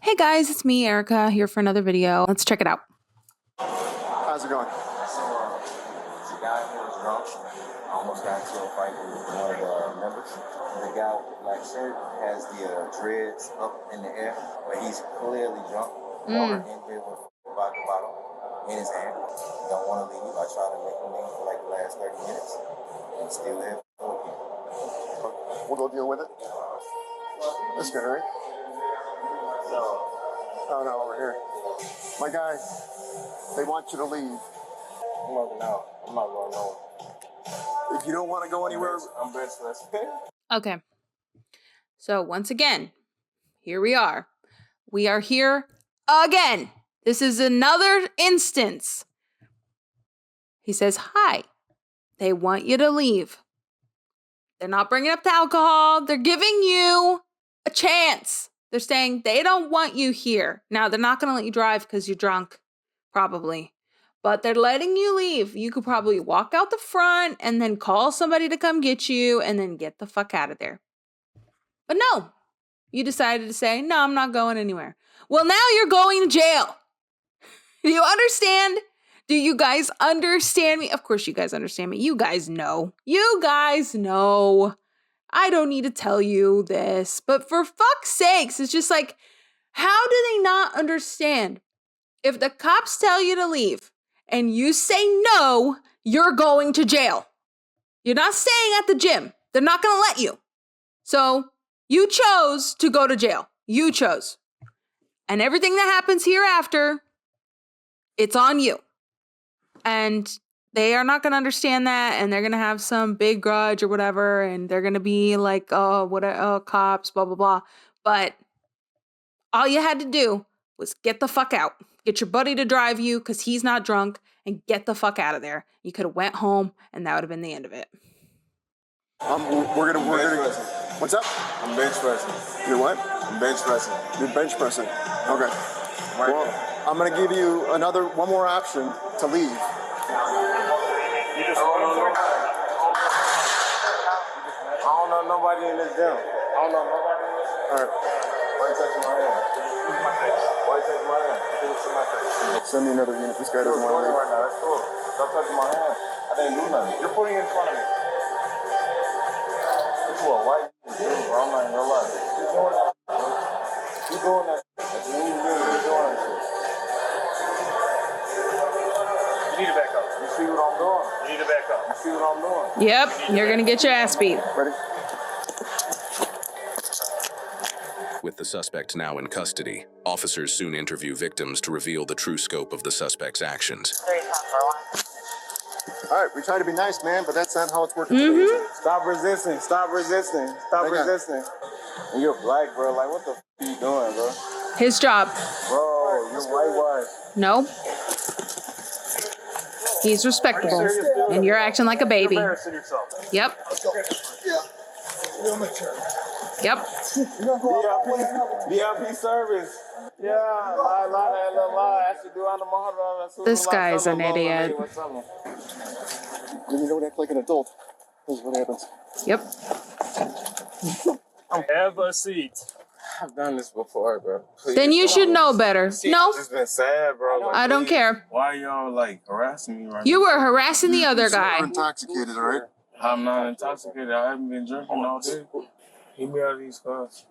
Hey guys, it's me, Erica, here for another video. Let's check it out. How's it going? So, it's a guy who was drunk. Almost got into a fight with one of the members. The guy with the black shirt has the dreads up in the air, but he's clearly drunk. Walking in here with a vodka bottle in his hand. Don't want to leave. I tried to make him leave for like the last 30 minutes. And still have 4 people. We'll go deal with it. That's good, right? Oh no, over here. My guy, they want you to leave. I'm not going nowhere. If you don't want to go anywhere, I'm best for this. Okay. So once again, here we are. We are here again. This is another instance. He says, hi. They want you to leave. They're not bringing up the alcohol. They're giving you a chance. They're saying they don't want you here. Now, they're not going to let you drive because you're drunk, probably. But they're letting you leave. You could probably walk out the front and then call somebody to come get you and then get the fuck out of there. But no, you decided to say, no, I'm not going anywhere. Well, now you're going to jail. Do you understand? Do you guys understand me? Of course you guys understand me. You guys know. You guys know. I don't need to tell you this. But for fuck's sakes, it's just like, how do they not understand? If the cops tell you to leave and you say no, you're going to jail. You're not staying at the gym. They're not going to let you. So you chose to go to jail. You chose. And everything that happens hereafter, it's on you. And they are not going to understand that, and they're going to have some big grudge or whatever, and they're going to be like, cops, blah, blah, blah. But all you had to do was get the fuck out. Get your buddy to drive you because he's not drunk, and get the fuck out of there. You could have went home, and that would have been the end of it. we're gonna. What's up? I'm bench pressing. You're what? I'm bench pressing. You're bench pressing. Okay. Well, I'm gonna give you one more option to leave. I don't know nobody in this gym. I don't know nobody in this gym. All right. Why you touching my hand? Why you touching my hand? Give it to my face. Send me another unit. This guy doesn't want to leave. Right now. That's cool. Stop touching my hand. I didn't do nothing. You're putting it in front of me. This is what white people do, bro. I'm not in real life. You're doing that. You're doing that. That's what you're doing that shit. You need to back up. You see what I'm doing? You need to back up. You see what I'm doing? Yep, you're going to get your ass beat. Ready? With the suspect now in custody, officers soon interview victims to reveal the true scope of the suspect's actions. All right. We try to be nice, man, but that's not how it's working. Stop resisting. Stop resisting. Stop resisting. And you're black, bro. Like, what the f*** are you doing, bro? His job. Bro, you're whitewashed. No. He's respectable. And you're acting like a baby. You're embarrassing yourself. Yep. Yep. VIP service. Yeah, lie. I should do on the This guy's an idiot. When you don't act like an adult, this is what happens. Yep. Have a seat. I've done this before, bro. Please. Then you should know better. No, It's been sad, bro. Like, I don't please. care. Why y'all like harassing me right You were harassing the other You're guy. intoxicated, all right? now? I'm not intoxicated. I haven't been drinking all day. Get me out of these cars.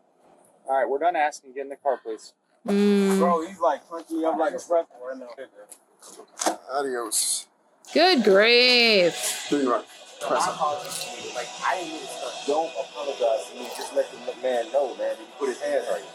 All right, we're done asking. Get in the car, please. Bro, he's like punching me up like a pretzel right now. Adios. Good grief. Do you right? My apologies to you. Like, I didn't even don't apologize to me. Just let the man know, man, that he put his hands right.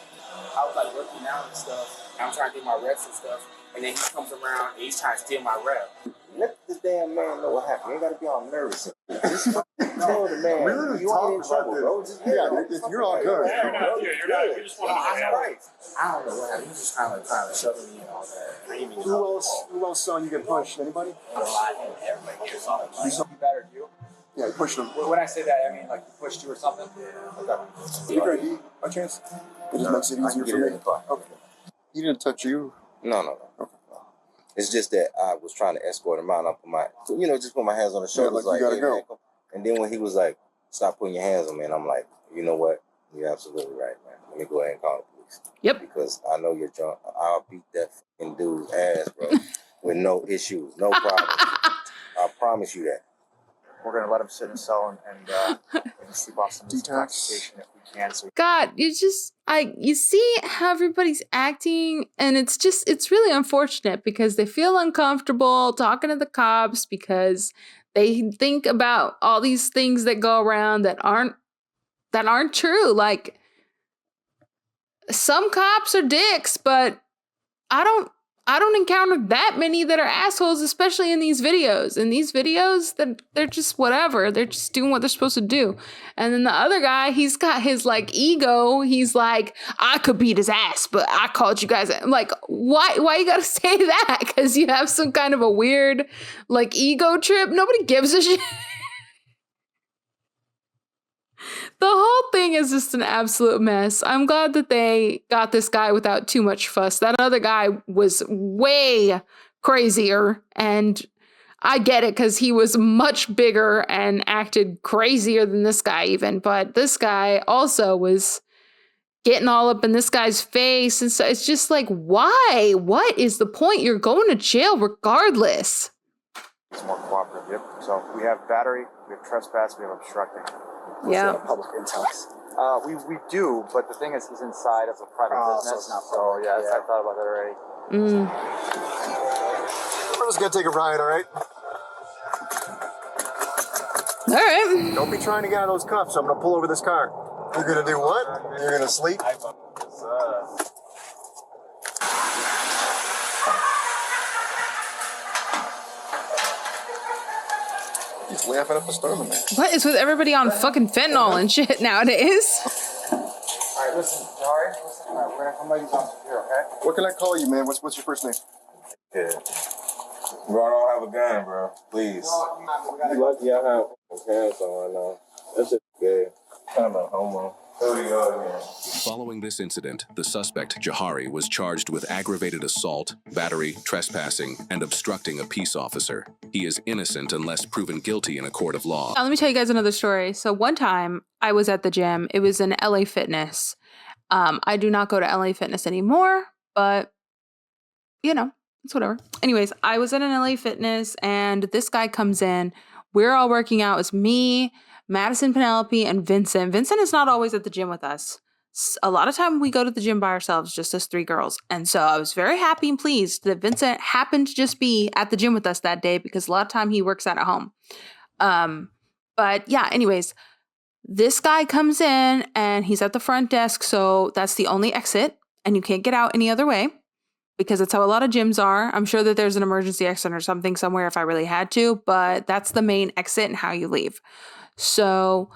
I was like working out and stuff. I'm trying to get my reps and stuff. And then he comes around and he's trying to steal my rep. Let the damn man know what happened. You ain't gotta be all nervous. Just tell the man. We literally You ain't in talked about trouble, this. bro. Just Yeah, you're all good. You're not. You just want to right. I don't know what happened. He was just kind of trying to shove me and all that. I didn't even know. Who else saw you get punched? Anybody? A lot and everybody here saw it. Like, you better you. Yeah, you pushed him. When I say that, I mean like he pushed you or something. Yeah. Okay. You got ID by chance? It just makes it easier for me. Okay. He didn't touch you. No. Okay. It's just that I was trying to escort him out. I put my, just put my hands on his shoulders, like you gotta hey, go. man. And then when he was like, "Stop putting your hands on me," and I'm like, "You know what? You're absolutely right, man. Let me go ahead and call the police." weeks. Yep. Because I know you're drunk. I'll beat that fucking dude's ass, bro, with no issues, no problem. I promise you that. We're going to let him sit in a cell and sleep off some intoxication if we can. So God, you see how everybody's acting, and it's really unfortunate because they feel uncomfortable talking to the cops because they think about all these things that go around that aren't true. Like, some cops are dicks, but I don't encounter that many that are assholes, especially in these videos. In these videos, they're just whatever. They're just doing what they're supposed to do. And then the other guy, he's got his like ego. He's like, I could beat his ass, but I called you guys. I'm like, why you gotta say that? Because you have some kind of a weird like ego trip. Nobody gives a shit. The whole thing is just an absolute mess. I'm glad that they got this guy without too much fuss. That other guy was way crazier, and I get it because he was much bigger and acted crazier than this guy even. But this guy also was getting all up in this guy's face. And so it's just like, why? What is the point? You're going to jail regardless. it's more cooperative. Yep. So we have battery, we have trespass, we have obstructing. Yeah. Public intelligence. We do, but the thing is, he's inside of a private business. So yeah, I thought about that already. We're just gonna take a ride, all right? All right. Don't be trying to get out of those cuffs. I'm gonna pull over this car. You're gonna do what? You're gonna sleep? He's laughing up a storm in there. What is with everybody on fucking fentanyl and shit nowadays? Alright, listen, Jari, we're gonna come by these officers here, okay? What can I call you, man? What's your first name? Yeah. Bro, I don't have a gun, bro. Please. You lucky I have pants on right now. That's just gay. Kind of a homo. Here we go again. Following this incident, the suspect, Jahari, was charged with aggravated assault, battery, trespassing, and obstructing a peace officer. He is innocent unless proven guilty in a court of law. Let me tell you guys another story. So one time I was at the gym. It was in LA Fitness. I do not go to LA Fitness anymore, but you know, it's whatever. Anyways, I was at an LA Fitness and this guy comes in. We're all working out. It's me, Madison, Penelope, and Vincent. Vincent is not always at the gym with us. A lot of time we go to the gym by ourselves, just us three girls. And so I was very happy and pleased that Vincent happened to just be at the gym with us that day because a lot of time he works out at home. But yeah, anyways, this guy comes in and he's at the front desk. So that's the only exit and you can't get out any other way because that's how a lot of gyms are. I'm sure that there's an emergency exit or something somewhere if I really had to, but that's the main exit and how you leave. So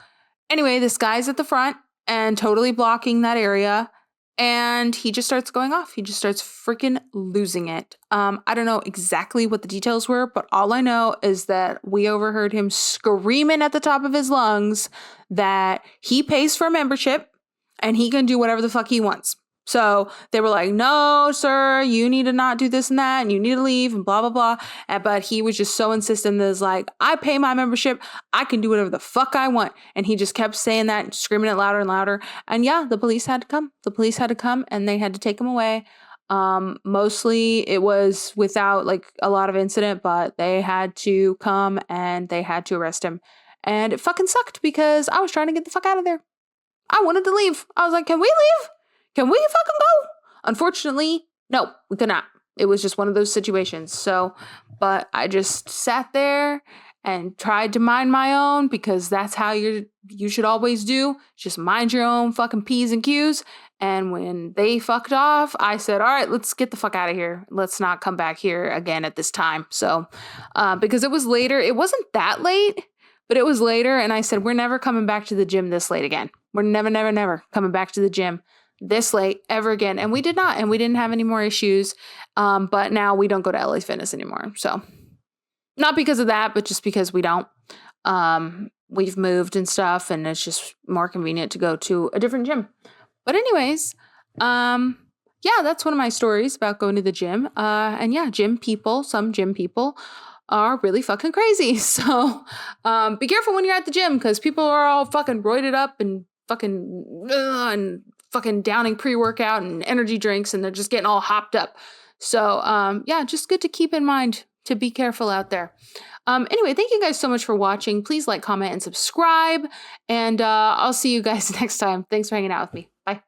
anyway, this guy's at the front and totally blocking that area. And he just starts going off. He just starts freaking losing it. I don't know exactly what the details were, but all I know is that we overheard him screaming at the top of his lungs that he pays for a membership and he can do whatever the fuck he wants. So they were like, no, sir, you need to not do this and that, and you need to leave, and blah, blah, blah. But he was just so insistent that it's like, I pay my membership. I can do whatever the fuck I want. And he just kept saying that and screaming it louder and louder. And yeah, the police had to come. The police had to come and they had to take him away. Mostly it was without like a lot of incident, but they had to come and they had to arrest him. And it fucking sucked because I was trying to get the fuck out of there. I wanted to leave. I was like, can we leave? Can we fucking go? Unfortunately, no, we could not. It was just one of those situations. So, but I just sat there and tried to mind my own because that's how you should always do. Just mind your own fucking P's and Q's. And when they fucked off, I said, all right, let's get the fuck out of here. Let's not come back here again at this time. So, because it was later, it wasn't that late, but it was later. And I said, we're never coming back to the gym this late again. We're never coming back to the gym this late ever again. And we did not, and we didn't have any more issues. But now we don't go to LA Fitness anymore. So not because of that, but just because we don't. We've moved and stuff, and it's just more convenient to go to a different gym. But anyways, yeah, that's one of my stories about going to the gym. And yeah, some gym people are really fucking crazy. So be careful when you're at the gym because people are all fucking roided up and fucking fucking downing pre-workout and energy drinks, and they're just getting all hopped up. So yeah, just good to keep in mind to be careful out there. Anyway, thank you guys so much for watching. Please like, comment, and subscribe. And I'll see you guys next time. Thanks for hanging out with me. Bye.